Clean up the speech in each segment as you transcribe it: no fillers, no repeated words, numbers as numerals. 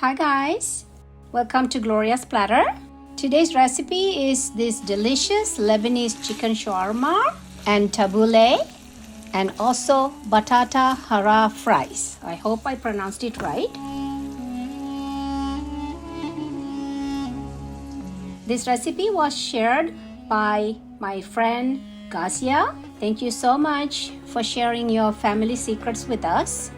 Hi guys, welcome to Gloria's Platter. Today's recipe is this delicious Lebanese chicken shawarma and tabbouleh and also Batata Harra fries. I hope I pronounced it right. This recipe was shared by my friend Gazia. Thank you so much for sharing your family secrets with us.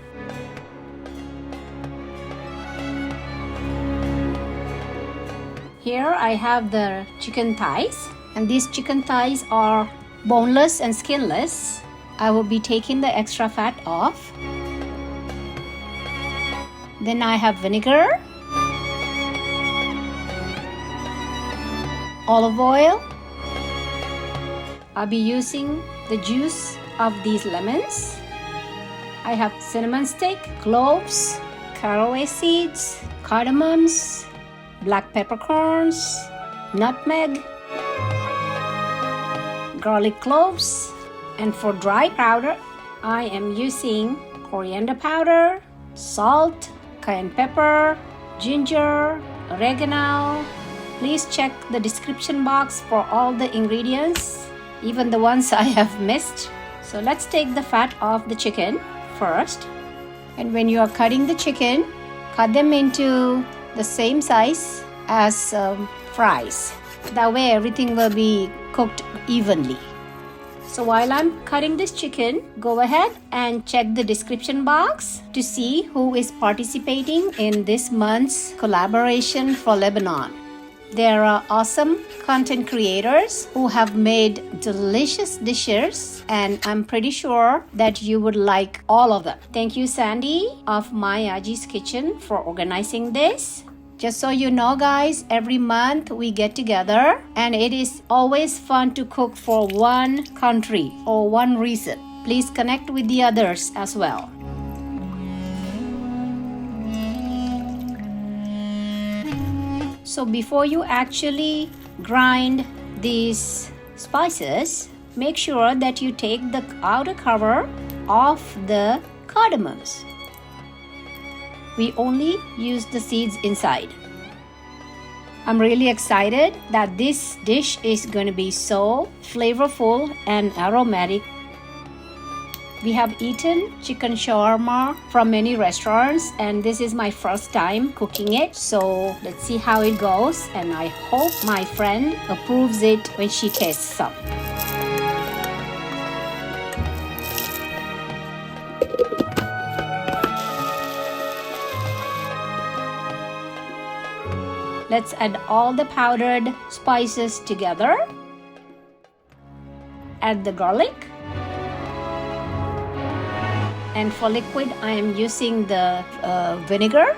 Here I have the chicken thighs, and these chicken thighs are boneless and skinless. I will be taking the extra fat off. Then I have vinegar, olive oil. I'll be using the juice of these lemons. I have cinnamon stick, cloves, caraway seeds, cardamoms, black peppercorns, nutmeg, garlic cloves, and for dry powder, I am using coriander powder, salt, cayenne pepper, ginger, oregano. Please check the description box for all the ingredients, even the ones I have missed. So let's take the fat off the chicken first. And when you are cutting the chicken, cut them into the same size as fries. That way everything will be cooked evenly. So while I'm cutting this chicken, go ahead and check the description box to see who is participating in this month's collaboration for Lebanon. There are awesome content creators who have made delicious dishes, and I'm pretty sure that you would like all of them. Thank you, Sandy of My Aji's Kitchen, for organizing this. Just so you know, guys, every month we get together, and it is always fun to cook for one country or one region. Please connect with the others as well. So before you actually grind these spices, make sure that you take the outer cover off the cardamoms. We only use the seeds inside. I'm really excited that this dish is going to be so flavorful and aromatic. We have eaten chicken shawarma from many restaurants, and this is my first time cooking it. So let's see how it goes, and I hope my friend approves it when she tastes some. Let's add all the powdered spices together. Add the garlic. And for liquid, I am using the vinegar.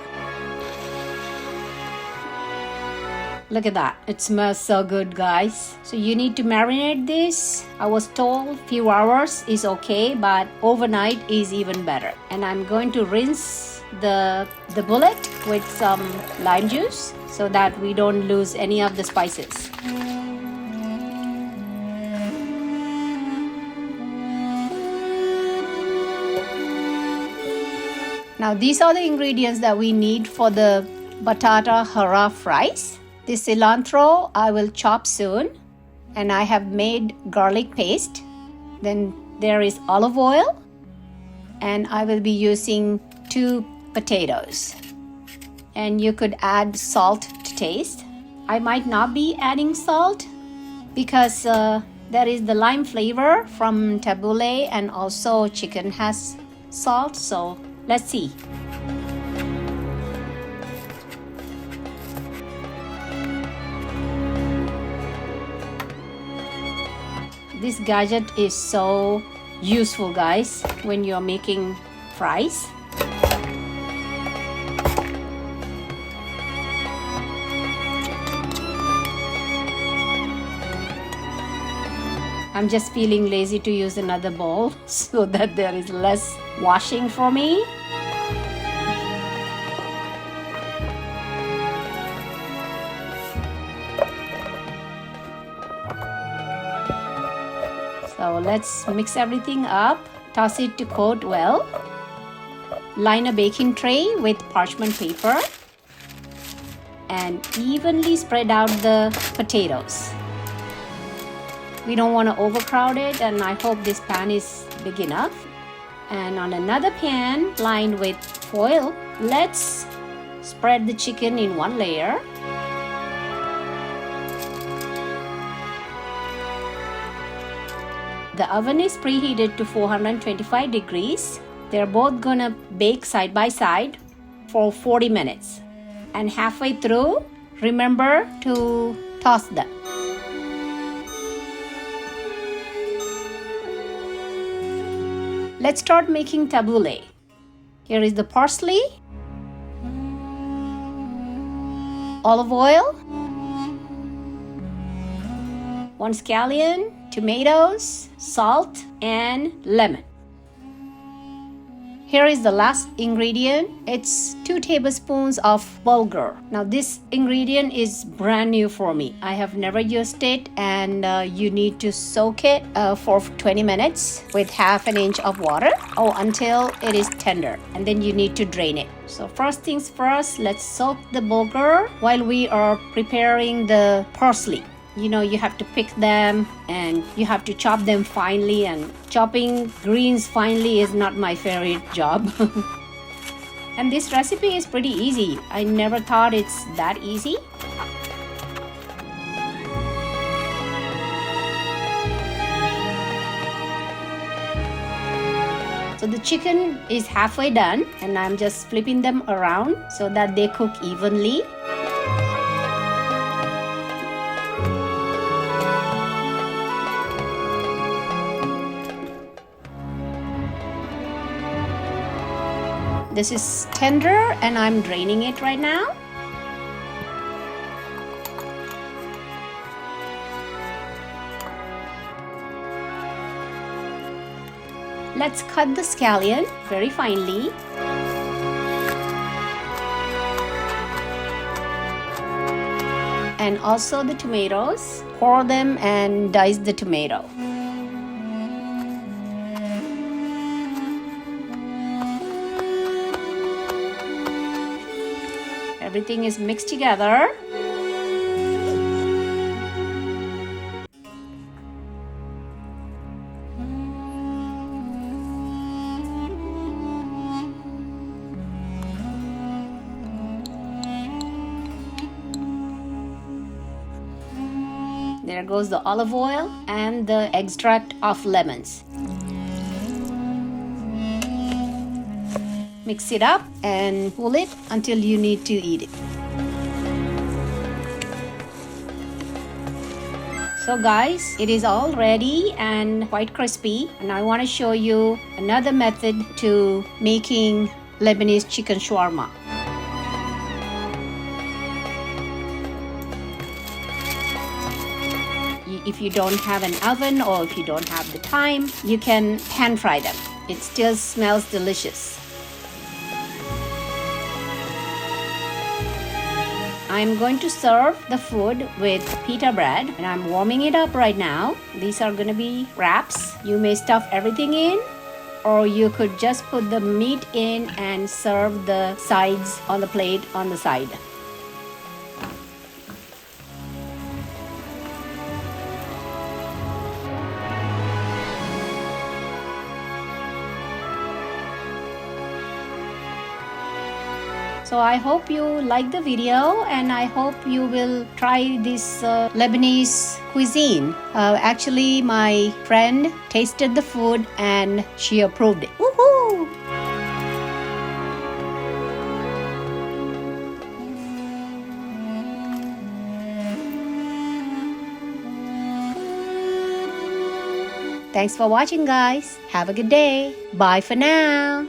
Look at that. It smells so good, guys. So you need to marinate this. I was told few hours is okay, but overnight is even better. And I'm going to rinse the bullet with some lime juice so that we don't lose any of the spices. Now these are the ingredients that we need for the Batata Harra fries. The cilantro I will chop soon, and I have made garlic paste. Then there is olive oil, and I will be using 2 potatoes. And you could add salt to taste. I might not be adding salt because there is the lime flavor from tabbouleh, and also chicken has salt. So let's see. This gadget is so useful, guys, when you're making fries. I'm just feeling lazy to use another bowl so that there is less washing for me. So let's mix everything up, toss it to coat well. Line a baking tray with parchment paper and evenly spread out the potatoes. We don't want to overcrowd it, and I hope this pan is big enough. And on another pan lined with foil, let's spread the chicken in one layer. The oven is preheated to 425 degrees. They're both gonna bake side by side for 40 minutes. And halfway through, remember to toss them. Let's start making tabbouleh. Here is the parsley, olive oil, 1 scallion, tomatoes, salt, and lemon. Here is the last ingredient. It's 2 tablespoons of bulgur. Now this ingredient is brand new for me. I have never used it, and you need to soak it for 20 minutes with half an inch of water until it is tender, and then you need to drain it. So first things first, let's soak the bulgur while we are preparing the parsley. You know, you have to pick them and you have to chop them finely, and chopping greens finely is not my favorite job. And this recipe is pretty easy. I never thought it's that easy. So the chicken is halfway done, and I'm just flipping them around so that they cook evenly. This is tender and I'm draining it right now. Let's cut the scallion very finely. And also the tomatoes. Core them and dice the tomato. Everything is mixed together. There goes the olive oil and the extract of lemons. Mix it up and pull it until you need to eat it. So guys, it is all ready and quite crispy, and I want to show you another method to making Lebanese chicken shawarma. If you don't have an oven or if you don't have the time, you can pan fry them. It still smells delicious. I'm going to serve the food with pita bread, and I'm warming it up right now. These are going to be wraps. You may stuff everything in, or you could just put the meat in and serve the sides on the plate on the side. So I hope you like the video, and I hope you will try this Lebanese cuisine. Actually, my friend tasted the food and she approved it. Woohoo! Thanks for watching, guys. Have a good day. Bye for now.